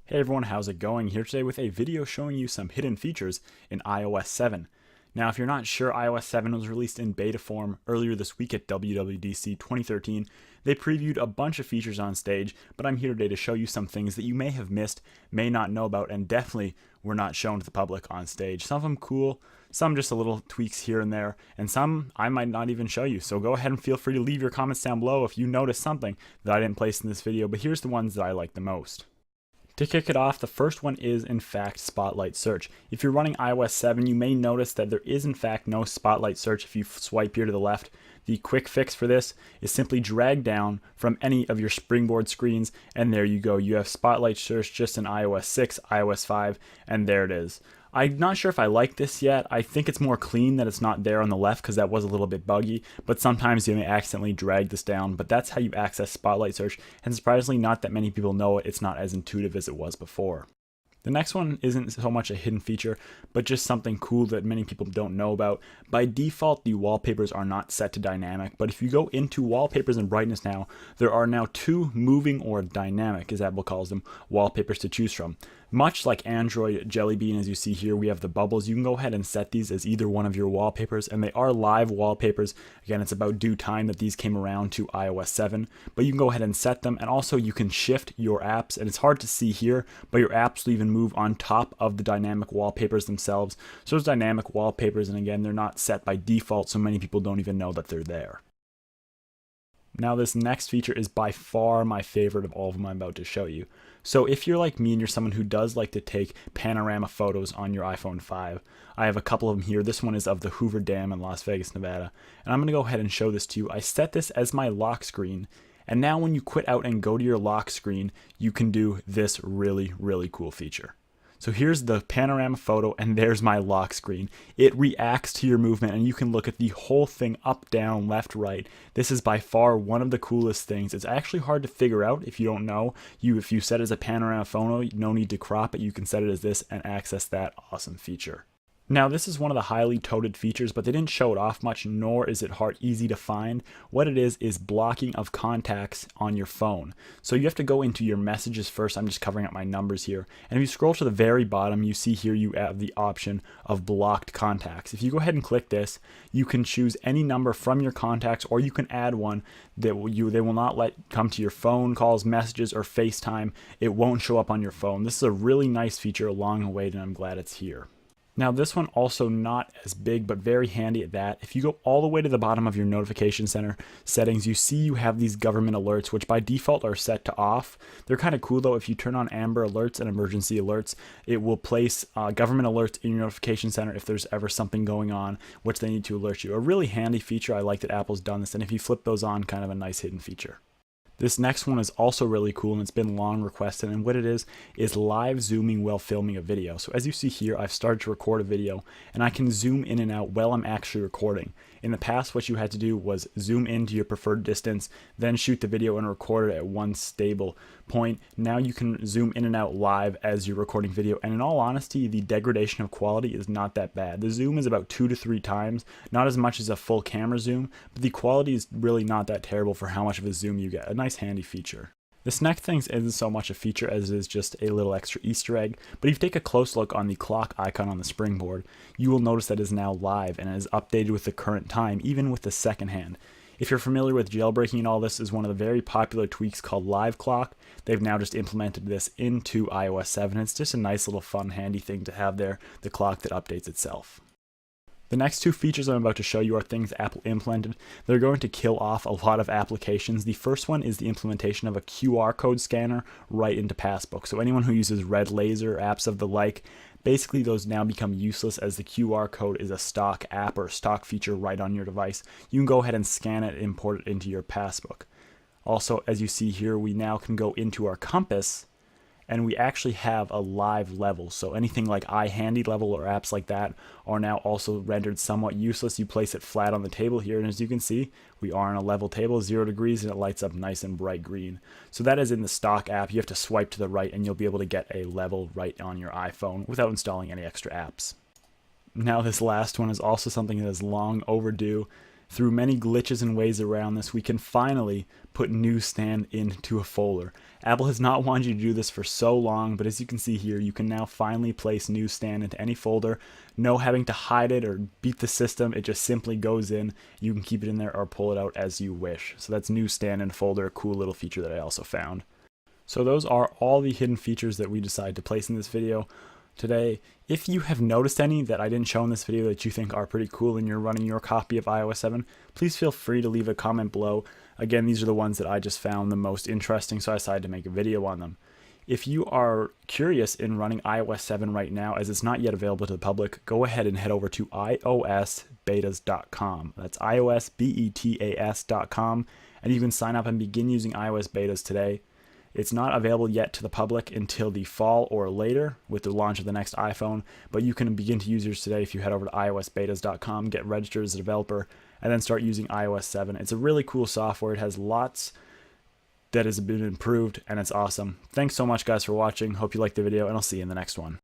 Hey everyone, how's it going? Here today with a video showing you some hidden features in iOS 7. Now, if you're not sure, iOS 7 was released in beta form earlier this week at WWDC 2013. They previewed a bunch of features on stage, but I'm here today to show you some things that you may have missed, may not know about, and definitely were not shown to the public on stage. Some of them cool, some just a little tweaks here and there, and some I might not even show you. So go ahead and feel free to leave your comments down below if you notice something that I didn't place in this video, but here's the ones that I like the most. To kick it off, the first one is in fact Spotlight Search. If you're running iOS 7, you may notice that there is in fact no Spotlight Search if you swipe here to the left. The quick fix for this is simply drag down from any of your springboard screens, and there you go. You have Spotlight Search just in iOS 6, iOS 5, and there it is. I'm not sure if I like this yet. I think it's more clean that it's not there on the left because that was a little bit buggy, but sometimes you may accidentally drag this down, but that's how you access Spotlight Search, and surprisingly not that many people know it. It's not as intuitive as it was before. The next one isn't so much a hidden feature, but just something cool that many people don't know about. By default, the wallpapers are not set to dynamic, but if you go into wallpapers and brightness now, there are now two moving, or dynamic as Apple calls them, wallpapers to choose from. Much like Android Jelly Bean, as you see here, we have the bubbles. You can go ahead and set these as either one of your wallpapers, and they are live wallpapers. Again, it's about due time that these came around to iOS 7, but you can go ahead and set them, and also you can shift your apps, and it's hard to see here, but your apps will even move on top of the dynamic wallpapers themselves. So those dynamic wallpapers, and again, they're not set by default, so many people don't even know that they're there. Now this next feature is by far my favorite of all of them I'm about to show you. So if you're like me and you're someone who does like to take panorama photos on your iPhone 5, I have a couple of them here. This one is of the Hoover Dam in Las Vegas, Nevada. And I'm going to go ahead and show this to you. I set this as my lock screen. And now when you quit out and go to your lock screen, you can do this really, really cool feature. So here's the panorama photo, and there's my lock screen. It reacts to your movement, and you can look at the whole thing up, down, left, right. This is by far one of the coolest things. It's actually hard to figure out if you don't know. If you set it as a panorama photo, no need to crop it. You can set it as this and access that awesome feature. Now this is one of the highly touted features, but they didn't show it off much, nor is it easy to find. What it is blocking of contacts on your phone. So you have to go into your messages first. I'm just covering up my numbers here. And if you scroll to the very bottom, you see here you have the option of blocked contacts. If you go ahead and click this, you can choose any number from your contacts, or you can add one that they will not let come to your phone calls, messages, or FaceTime. It won't show up on your phone. This is a really nice feature, long awaited, and I'm glad it's here. Now this one also not as big, but very handy at that. If you go all the way to the bottom of your notification center settings, you see you have these government alerts, which by default are set to off. They're kind of cool though. If you turn on Amber Alerts and Emergency Alerts, it will place government alerts in your notification center if there's ever something going on, which they need to alert you. A really handy feature. I like that Apple's done this, and if you flip those on, kind of a nice hidden feature. This next one is also really cool, and it's been long requested, and what it is live zooming while filming a video. So as you see here, I've started to record a video, and I can zoom in and out while I'm actually recording. In the past, what you had to do was zoom into your preferred distance, then shoot the video and record it at one stable point. Now you can zoom in and out live as you're recording video, and in all honesty, the degradation of quality is not that bad. The zoom is about 2 to 3 times, not as much as a full camera zoom, but the quality is really not that terrible for how much of a zoom you get. A nice handy feature. This next thing isn't so much a feature as it is just a little extra Easter egg, but if you take a close look on the clock icon on the springboard, you will notice that it is now live and it is updated with the current time, even with the second hand. If you're familiar with jailbreaking and all, this is one of the very popular tweaks called Live Clock. They've now just implemented this into iOS 7. It's just a nice little fun, handy thing to have there, the clock that updates itself. The next two features I'm about to show you are things Apple implemented. They're going to kill off a lot of applications. The first one is the implementation of a QR code scanner right into Passbook. So anyone who uses Red Laser, apps of the like, basically those now become useless as the QR code is a stock app or stock feature right on your device. You can go ahead and scan it and import it into your Passbook. Also, as you see here, we now can go into our compass, and we actually have a live level. So anything like iHandy level or apps like that are now also rendered somewhat useless. You place it flat on the table here, and as you can see, we are on a level table, 0 degrees, and it lights up nice and bright green. So that is in the stock app. You have to swipe to the right, and you'll be able to get a level right on your iPhone without installing any extra apps. Now this last one is also something that is long overdue. through many glitches and ways around this, we can finally put newsstand into a folder. Apple has not wanted you to do this for so long, but as you can see here, you can now finally place newsstand into any folder. No having to hide it or beat the system, it just simply goes in. You can keep it in there or pull it out as you wish. So that's newsstand in a folder, a cool little feature that I also found. So those are all the hidden features that we decided to place in this video today. If you have noticed any that I didn't show in this video that you think are pretty cool and you're running your copy of iOS 7, please feel free to leave a comment below. Again, these are the ones that I just found the most interesting, so I decided to make a video on them. If you are curious in running iOS 7 right now, as it's not yet available to the public, go ahead and head over to iOSbetas.com. That's iOSbetas.com, and you can sign up and begin using iOS betas today. It's not available yet to the public until the fall or later with the launch of the next iPhone, but you can begin to use yours today if you head over to iOSbetas.com, get registered as a developer, and then start using iOS 7. It's a really cool software. It has lots that has been improved, and it's awesome. Thanks so much, guys, for watching. Hope you liked the video, and I'll see you in the next one.